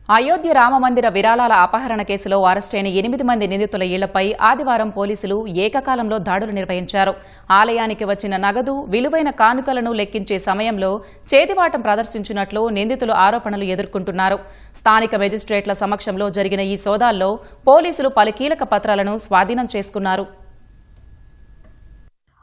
అయోధ్య రామమందిర విరాళాల అపహరణ కేసులో అరెస్టైన 8 మంది నిందితుల ఇళ్లపై ఆదివారం పోలీసులు ఏకకాలంలో దాడులు నిర్వహించారు. ఆలయానికి వచ్చిన నగదు, విలువైన కానుకలను లెక్కించే సమయంలో చేతివాటం ప్రదర్శించినట్లు నిందితులు ఆరోపణలు ఎదుర్కొంటున్నారు. స్థానిక మెజిస్ట్రేట్ల సమక్షంలో జరిగిన ఈ సోదాల్లో పోలీసులు పలు కీలక పత్రాలను స్వాధీనం చేసుకున్నారు.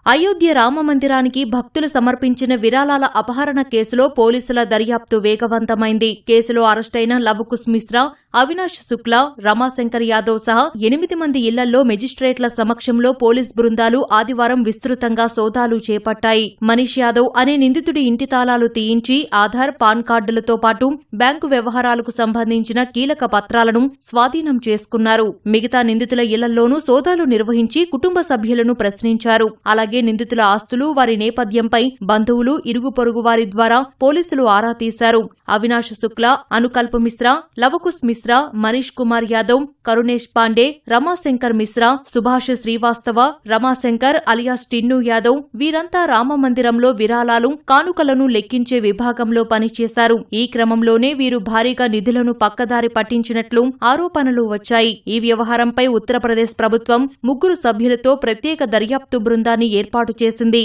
అయోధ్య రామమందిరానికి భక్తులు సమర్పించిన విరాళాల అపహరణ కేసులో పోలీసుల దర్యాప్తు వేగవంతమైంది. కేసులో అరెస్టైన లవకుశ్ మిశ్రా, అవినాష్ శుక్లా, రమాశంకర్ యాదవ్ సహా 8 మంది ఇళ్లల్లో మెజిస్ట్రేట్ల సమక్షంలో పోలీస్ బృందాలు ఆదివారం విస్తృతంగా సోదాలు చేపట్టాయి. మనీష్ యాదవ్ అనే నిందితుడి ఇంటి తాళాలు తీయించి ఆధార్, పాన్ కార్డులతో పాటు బ్యాంకు వ్యవహారాలకు సంబంధించిన కీలక పత్రాలను స్వాధీనం చేసుకున్నారు. మిగతా నిందితుల ఇళ్లలోనూ సోదాలు నిర్వహించి కుటుంబ సభ్యులను ప్రశ్నించారు. అలాగే నిందితుల ఆస్తులు, వారి నేపథ్యంపై బంధువులు, ఇరుగు పొరుగు వారి ద్వారా పోలీసులు ఆరా తీశారు. అవినాష్ శుక్లా, అనుకల్ప్ మిశ్రా, లవకుశ్ మిశ్రా, మనీష్ కుమార్ యాదవ్, కరుణేష్ పాండే, రమాశంకర్ మిశ్రా, సుభాష్ శ్రీవాస్తవ, రమాశంకర్ అలియాస్ టిన్ను యాదవ్ వీరంతా రామమందిరంలో విరాళాలు, కానుకలను లెక్కించే విభాగంలో పనిచేశారు. ఈ క్రమంలోనే వీరు భారీగా నిధులను పక్కదారి పట్టించినట్లు ఆరోపణలు వచ్చాయి. ఈ వ్యవహారంపై ఉత్తరప్రదేశ్ ప్రభుత్వం 3 సభ్యులతో ప్రత్యేక దర్యాప్తు బృందాన్ని ఏర్పాటు చేసింది.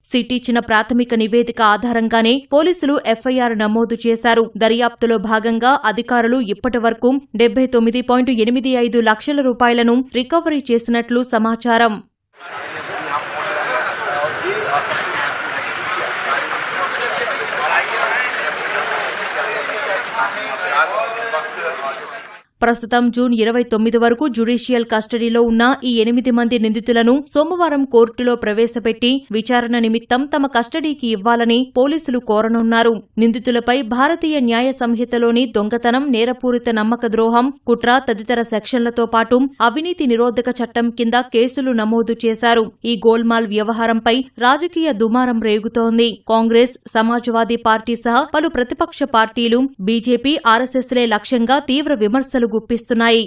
సిట్టిచ్చిన ప్రాథమిక నివేదిక ఆధారంగానే పోలీసులు ఎఫ్ఐఆర్ నమోదు చేశారు. దర్యాప్తులో భాగంగా అధికారులు ఇప్పటి వరకు 79.85 లక్షల రూపాయలను రికవరీ చేసినట్లు సమాచారం. ప్రస్తుతం జూన్ 29 వరకు జ్యుడిషియల్ కస్టడీలో ఉన్న ఈ 8 మంది నిందితులను సోమవారం కోర్టులో ప్రవేశపెట్టి విచారణ నిమిత్తం తమ కస్టడీకి ఇవ్వాలని పోలీసులు కోరనున్నారు. నిందితులపై భారతీయ న్యాయ సంహితలోని దొంగతనం, నేరపూరిత నమ్మక ద్రోహం, కుట్ర తదితర సెక్షన్లతో పాటు అవినీతి నిరోధక చట్టం కింద కేసులు నమోదు చేశారు. ఈ గోల్మాల్ వ్యవహారంపై రాజకీయ దుమారం రేగుతోంది. కాంగ్రెస్, సమాజ్వాదీ పార్టీ సహా పలు ప్రతిపక్ష పార్టీలు, బీజేపీ, ఆర్ఎస్ఎస్లే లక్ష్యంగా తీవ్ర విమర్శలు గుప్పిస్తున్నాయి.